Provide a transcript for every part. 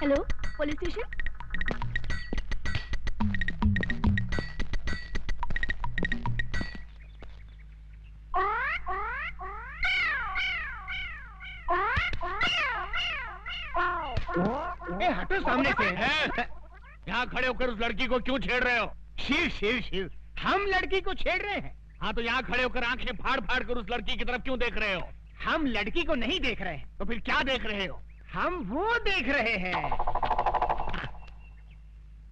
Hello, police station. हटो सामने से। यहाँ खड़े होकर उस लड़की को क्यों छेड़ रहे हो? शिव शिव शिव, हम लड़की को छेड़ रहे हैं। हाँ तो यहाँ खड़े होकर आंखें फाड़ फाड़ कर उस लड़की की तरफ क्यों देख रहे हो? हम लड़की को नहीं देख रहे हैं। तो फिर क्या देख रहे हो? हम वो देख रहे हैं।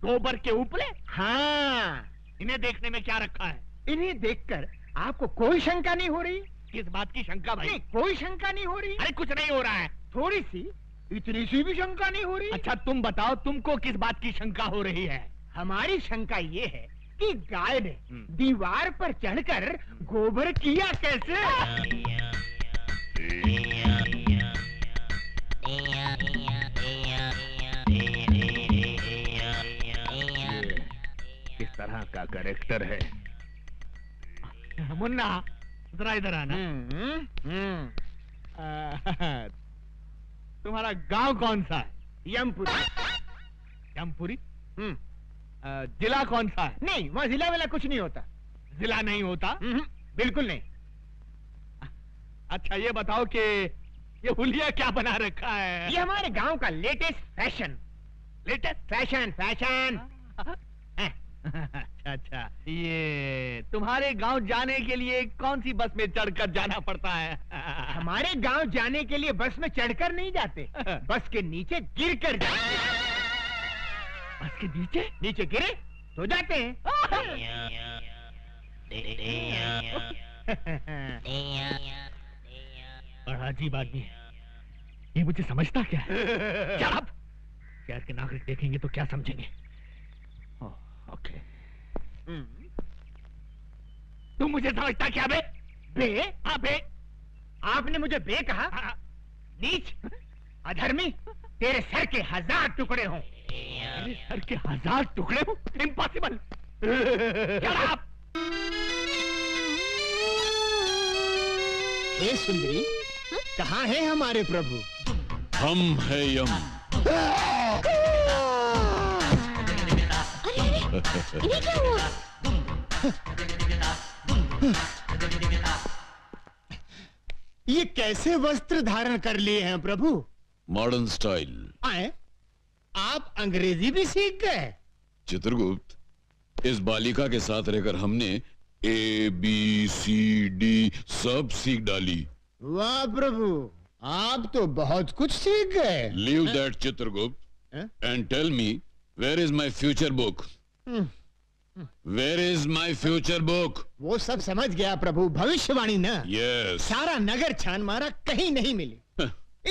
गोबर के उपले? हाँ। इन्हें देखने में क्या रखा है? इन्हें देखकर आपको कोई शंका नहीं हो रही? किस बात की शंका भाई? नहीं, कोई शंका नहीं हो रही। अरे कुछ नहीं हो रहा है। थोड़ी सी, इतनी सी भी शंका नहीं हो रही। अच्छा तुम बताओ, तुमको किस बात की शंका हो रही है? हमारी शंका ये है कि गाय ने दीवार पर चढ़कर गोबर किया कैसे? किस तरह का कैरेक्टर है? मुन्ना जरा इधर आना। तुम्हारा गांव कौन सा है? यमपुरी। यमपुरी? जिला कौन सा है? नहीं, वहाँ जिला वाला कुछ नहीं होता। जिला नहीं होता? बिल्कुल नहीं। अच्छा ये बताओ कि ये हुलिया क्या बना रखा है? ये हमारे गांव का latest fashion. Latest fashion fashion. अच्छा, ये तुम्हारे गांव जाने के लिए कौन सी बस में चढ़कर जाना पड़ता है? हमारे गांव जाने के लिए बस में चढ़कर नहीं जाते, बस के नीचे गिर कर जाते। बस के नीचे? नीचे गिरे तो जाते हैं। बड़ा अजीब आदमी है ये, मुझे समझता क्या है? शहर के नागरिक देखेंगे तो क्या समझेंगे? ओके। तुम मुझे समझता क्या बे? बे? हाँ बे। आपने मुझे बे कहा? नीच, अधर्मी, तेरे सर के 1000 टुकड़े हों। मेरे सर के 1000 टुकड़े हों? इम्पॉसिबल। हे सुंदरी, कहाँ है हमारे प्रभु? हम है यम। इन्हें क्या हुआ? ये कैसे वस्त्र धारण कर लिए हैं प्रभु? Modern style. आए? आप अंग्रेजी भी सीख गए? चित्रगुप्त, इस बालिका के साथ रहकर हमने ABCD सब सीख डाली। वाह प्रभु, आप तो बहुत कुछ सीख गए। Leave that Chitragupta and tell me, where is my future book? Where is my future book? वो सब समझ गया प्रभु, भविष्यवाणी ना। यस। सारा नगर छान मारा, कहीं नहीं मिली।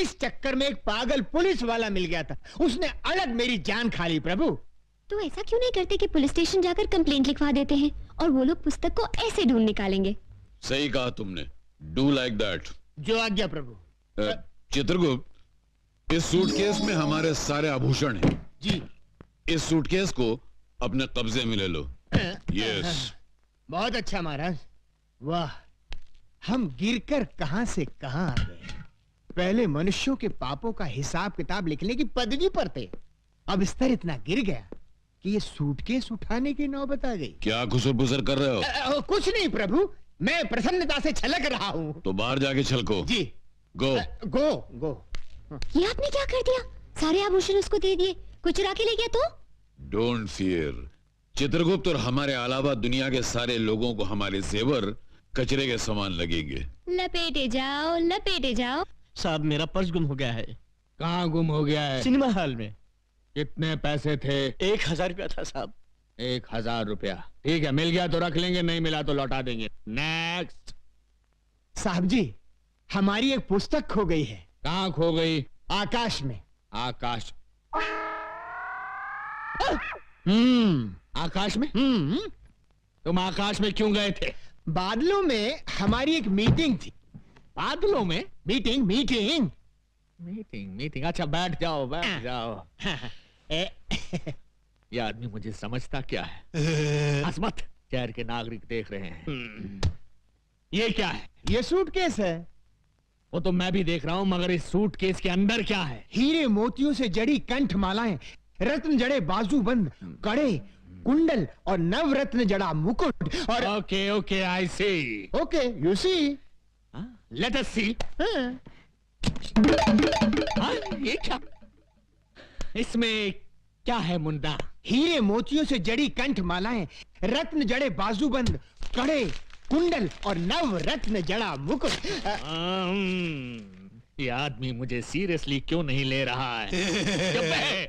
इस चक्कर में एक पागल पुलिस वाला मिल गया था, उसने अलग मेरी जान खा ली प्रभु। तो ऐसा क्यों नहीं करते कि पुलिस स्टेशन जाकर कंप्लेंट लिखवा देते हैं और वो लोग पुस्तक को ऐसे ढूंढ निकालेंगे? सही कहा तुमने, डू लाइक दैट। जो आज्ञा प्रभु। चित्रगुप्त, इस सूटकेस में हमारे सारे आभूषण हैं। जी। इस सूटकेस को अपने कब्जे में ले लो। यस। बहुत अच्छा महाराज। वाह, हम गिरकर कहां से कहां आ गए। पहले मनुष्यों के पापों का हिसाब किताब लिखने की पदवी पर थे, अब स्तर इतना गिर गया कि ये सूटकेस उठाने की नौबत आ गई। क्या खुसर पुसर कर रहे हो? कुछ नहीं प्रभु, मैं प्रसन्नता से छलक रहा हूँ। तो बाहर जाके छलको। जी। गो गो गो। ये आपने क्या कर दिया? सारे आभूषण उसको दे दिए, कुछ चुरा के ले गया तो? डोंट फियर चित्रगुप्त, और हमारे अलावा दुनिया के सारे लोगों को हमारे जेवर कचरे के समान लगेंगे। लपेटे जाओ लपेटे जाओ। साहब, मेरा पर्स गुम हो गया है। कहाँ गुम हो गया है? सिनेमा हॉल में। कितने पैसे थे? 1000 रुपया था साहब। 1000 रुपया? ठीक है, मिल गया तो रख लेंगे, नहीं मिला तो लौटा देंगे। नेक्स्ट। साहब जी, हमारी एक पुस्तक खो गई है। कहाँ खो गई? आकाश में। आकाश? आकाश में? तुम आकाश में क्यों गए थे? बादलों में हमारी एक मीटिंग थी। बादलों में? Meeting meeting meeting meeting. अच्छा बैठ जाओ बैठ जाओ। ये आदमी मुझे समझता क्या है? असमत, शहर के नागरिक देख रहे हैं। ये क्या है? ये सूटकेस है। वो तो मैं भी देख रहा हूं, मगर इस सूटकेस के अंदर क्या है? हीरे मोतियों से जड़ी कंठ मालाएं, रत्न जड़े बाजूबंद, कड़े, कुंडल और नवरत्न जड़ा मुकुट और okay okay, I see. Okay you see. Let us see. ये क्या? इसमें क्या है मुंडा? हीरे मोतियों से जड़ी कंठ मालाएं, रत्न जड़े बाजूबंद, कड़े, कुंडल और नवरत्न जड़ा मुकुट। ये आदमी मुझे सीरियसली क्यों नहीं ले रहा है? चुप है।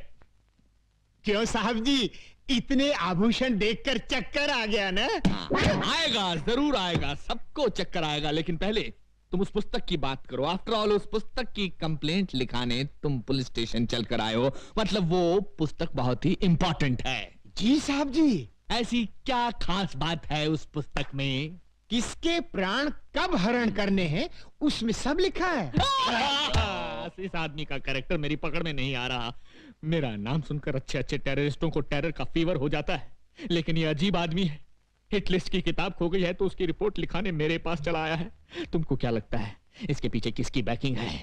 क्यों साहब जी, इतने आभूषण देखकर चक्कर आ गया ना? आएगा, जरूर आएगा, सबको चक्कर आएगा, लेकिन पहले तुम उस पुस्तक की बात करो। आफ्टर ऑल उस पुस्तक की कंप्लेंट लिखाने तुम पुलिस स्टेशन चलकर आए हो, मतलब वो पुस्तक बहुत ही इंपॉर्टेंट है। जी साहब जी। ऐसी क्या खास बात है उस पुस्तक में? किसके प्राण कब हरण करने हैं उसमें सब लिखा है। इस आदमी का कैरेक्टर मेरी पकड़ में नहीं आ रहा। मेरा नाम सुनकर अच्छे अच्छे टेररिस्टों को टेरर का फीवर हो जाता है, लेकिन ये अजीब आदमी है। हिट लिस्ट की किताब खो गई है तो उसकी रिपोर्ट लिखाने मेरे पास चला आया है। तुमको क्या लगता है इसके पीछे किसकी बैकिंग है?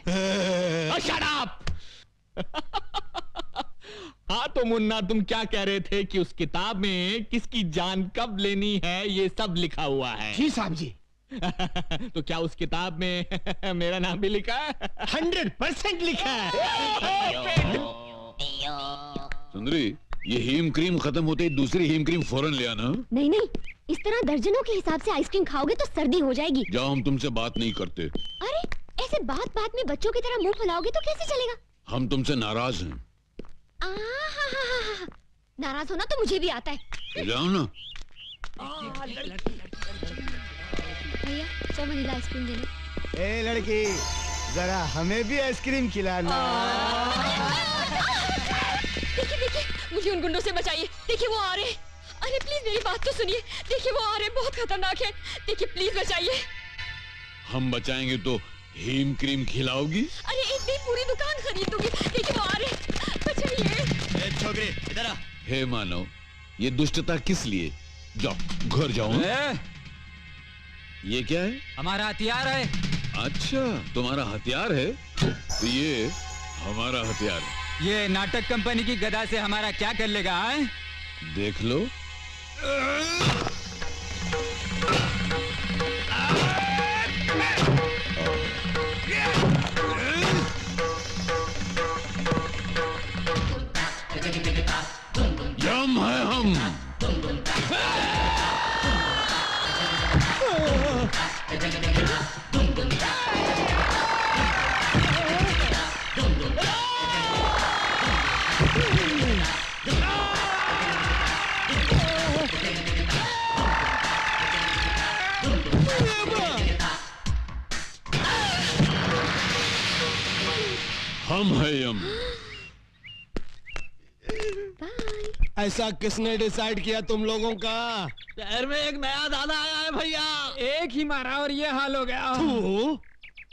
Shut up! हाँ तो मुन्ना, तुम क्या कह रहे थे कि उस किताब में किसकी जान कब लेनी है ये सब लिखा हुआ है? जी साहब जी। तो क्या उस किताब में मेरा नाम भी लिखा है? 100% लिखा है। सुंदरी, ये हीम क्रीम खत्म होते ही दूसरी हीम क्रीम फौरन ले आना। नहीं नहीं, इस तरह दर्जनों के हिसाब से आइसक्रीम खाओगे तो सर्दी हो जाएगी। जाओ, हम तुमसे बात नहीं करते। अरे ऐसे बात बात में बच्चों की तरह मुंह फुलाओगे तो कैसे चलेगा? हम तुमसे नाराज हैं। नाराज होना तो मुझे भी आता है। तो जाओ ना। भैया 100 वनीला आइसक्रीम देना। ए लड़की, जरा हमें भी आइसक्रीम खिलाना। देखिए देखिए, मुझे उन गुंडों से बचाइए। देखिए वो आ रहे हैं। अरे प्लीज मेरी बात तो सुनिए। देखिए वो आ रहे हैं, बहुत खतरनाक है। देखिए प्लीज बचाइए। हम बचाएंगे तो हीम क्रीम खिलाओगी? अरे एक दिन पूरी दुकान खरीद दूंगी। देखिए वो आ रहे हैं, बचाइए। छोकरी इधर आ। हे मानव, ये दुष्टता किस लिए? जाओ, घर जाओ। ये क्या है? हमारा हथियार है। अच्छा, तुम्हारा हथियार है? तो ये हमारा हथियार है। ये नाटक कंपनी की गदा से हमारा क्या कर लेगा है? देख लो। यम है हम। हम है यम। ऐसा किसने डिसाइड किया तुम लोगों का? शहर में एक नया दादा आया है भैया। एक ही मारा और ये हाल हो गया। तू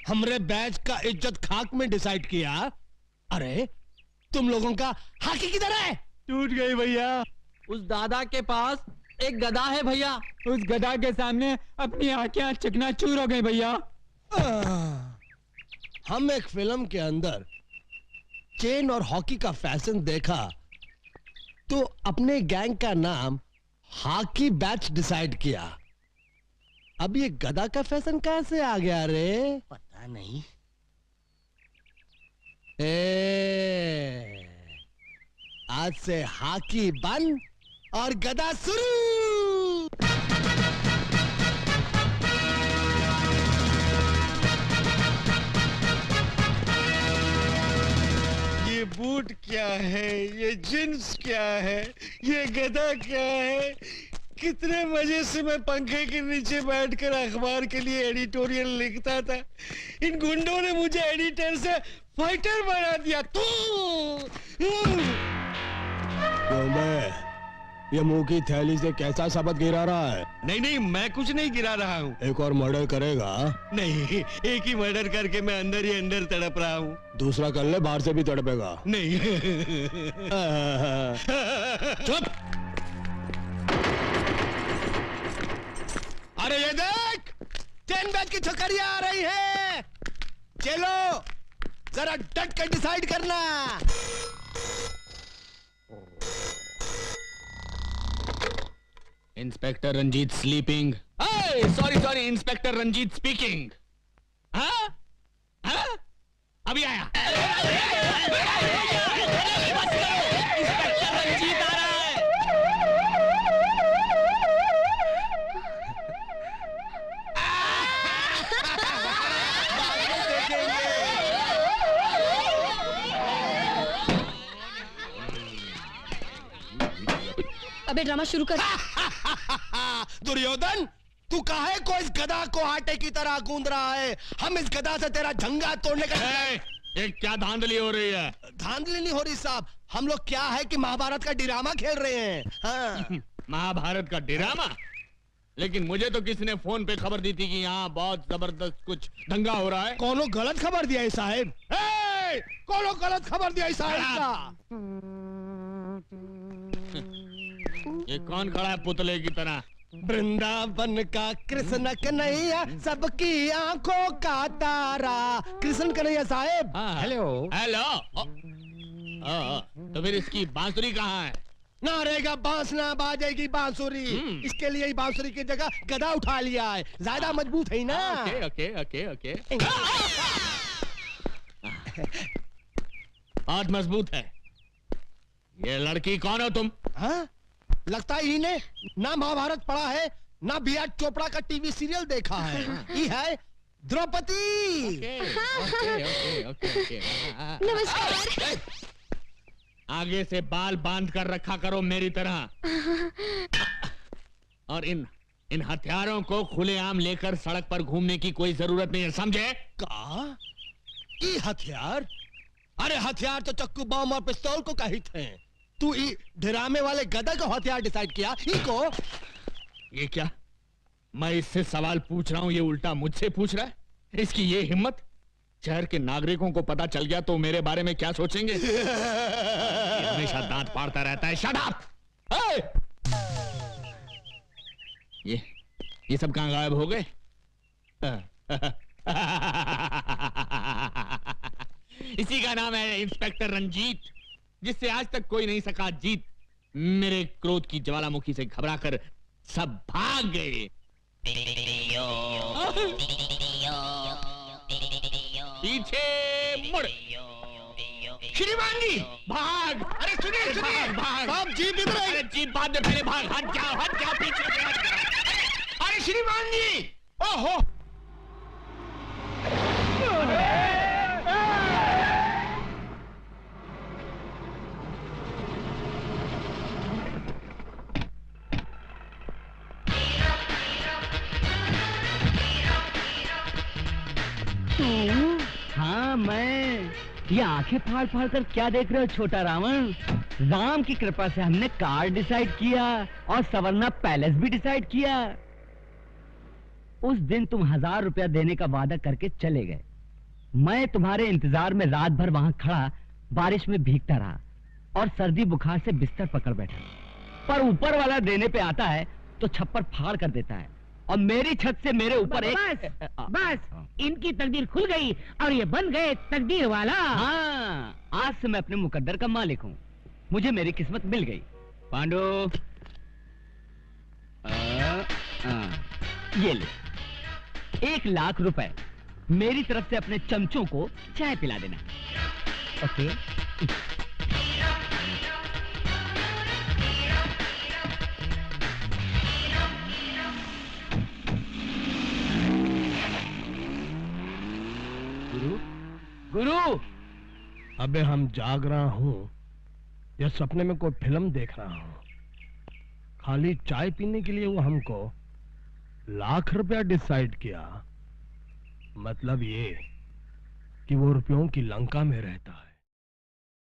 हमरे बैच का इज्जत खाक में डिसाइड किया। अरे तुम लोगों का हाकी किधर है? टूट गई भैया। उस दादा के पास एक गदा है भैया। उस गदा के सामने अपनी आंखें चकनाचूर हो गई भैया। हम एक फिल्म के अंदर चेन और हॉकी का फैशन देखा तो अपने गैंग का नाम हॉकी बैच डिसाइड किया। अब ये गदा का फैशन कहां से आ गया रे? पता नहीं। आज से हॉकी बंद और गदा शुरू। ये बूट क्या है, ये जींस क्या है, ये गदा क्या है? कितने मजे से मैं पंखे के नीचे बैठकर अखबार के लिए एडिटोरियल लिखता था। इन गुंडों ने मुझे एडिटर से फाइटर बना दिया। ये मुंह की थैली से कैसा शब्द गिरा रहा है? नहीं नहीं, मैं कुछ नहीं गिरा रहा हूँ। एक और मर्डर करेगा? नहीं, एक ही मर्डर करके मैं अंदर ही अंदर तड़प रहा हूँ। दूसरा कर ले, बाहर से भी तड़पेगा। नहीं। चुप। अरे ये देख, 10 बैग की छोकरियां आ रही है। चलो जरा डट कर डिसाइड करना। Inspector Ranjit sleeping. Sorry inspector Ranjit speaking. हाँ? अभी आया। इंस्पेक्टर रंजीत आ रहा है। अबे ड्रामा शुरू कर। दुर्योधन तू काहे को इस गधा को आटे की तरह गूंद रहा है? हम इस गधा से तेरा झंगा तोड़ने का ये क्या धांधली हो रही है? धांधली नहीं हो रही साहब, हम लोग क्या है कि महाभारत का ड्रामा खेल रहे हैं। हाँ। महाभारत का ड्रामा? लेकिन मुझे तो किसी ने फोन पे खबर दी थी कि यहाँ बहुत जबरदस्त कुछ दंगा हो रहा है। कोनो गलत खबर दिया है साहब। कोनो गलत खबर दिया है साहब। ये कौन खड़ा है पुतले की तरह? वृंदावन का कृष्ण कन्हैया, सबकी आंखों का तारा। कृष्ण कन्हैया साहब। Hello hello. तो फिर इसकी बांसुरी कहाँ है? ना रहेगा बांस ना बाजेगी बांसुरी। इसके लिए ही बांसुरी की जगह गधा उठा लिया है, ज्यादा मजबूत है ना। Okay okay okay okay. बहुत मजबूत है। ये लड़की कौन हो तुम? हाँ? लगता है इन्हें ना महाभारत पढ़ा है ना बी आर चोपड़ा का टीवी सीरियल देखा है। ये है द्रौपदी। नमस्कार। आगे से बाल बांध कर रखा करो मेरी तरह। और इन हथियारों को खुलेआम लेकर सड़क पर घूमने की कोई जरूरत नहीं है, समझे? का? ये हथियार? अरे हथियार तो चक्कू बम और पिस्तौल को कहित हैं। तू ड्रामे वाले गधा को हथियार डिसाइड किया? इको? ये क्या? मैं इससे सवाल पूछ रहा हूं, ये उल्टा मुझसे पूछ रहा है। इसकी ये हिम्मत! शहर के नागरिकों को पता चल गया तो मेरे बारे में क्या सोचेंगे? ये हमेशा दांत फाड़ता रहता है। Shut up! ये सब कहां गायब हो गए? इसी का नाम है इंस्पेक्टर रंजीत, जिससे आज तक कोई नहीं सका जीत। मेरे क्रोध की ज्वालामुखी से घबराकर सब भाग गए। पीछे मुड़। श्रीमान जी भाग! अरे सुनिए भाग! साहब जीप इधर है। अरे जीप बाद में, पहले भाग। हट जाओ पीछे से हट जाओ। अरे श्रीमान जी! ओहो! हाँ मैं। ये आंखें फाड़ फाड़ कर क्या देख रहे हो छोटा रावण? राम की कृपा से हमने कार डिसाइड किया और सवर्णा पैलेस भी डिसाइड किया। उस दिन तुम 1000 रुपया देने का वादा करके चले गए। मैं तुम्हारे इंतजार में रात भर वहां खड़ा बारिश में भीगता रहा और सर्दी बुखार से बिस्तर पकड़ बैठा। पर ऊपर वाला देने पे आता है तो छप्पर फाड़ कर देता है और मेरी छत से मेरे ऊपर बस इनकी तकदीर खुल गई और ये बन गए तकदीर वाला। हाँ, आज से मैं अपने मुकद्दर का मालिक हूँ। मुझे मेरी किस्मत मिल गई। पांडु, ये ले 1 लाख रुपए। मेरी तरफ से अपने चमचों को चाय पिला देना। ओके? गुरु, अबे हम जाग रहा हूँ या सपने में कोई फिल्म देख रहा हूँ? खाली चाय पीने के लिए वो हमको 1 लाख रुपया डिसाइड किया। मतलब ये कि वो रुपयों की लंका में रहता है।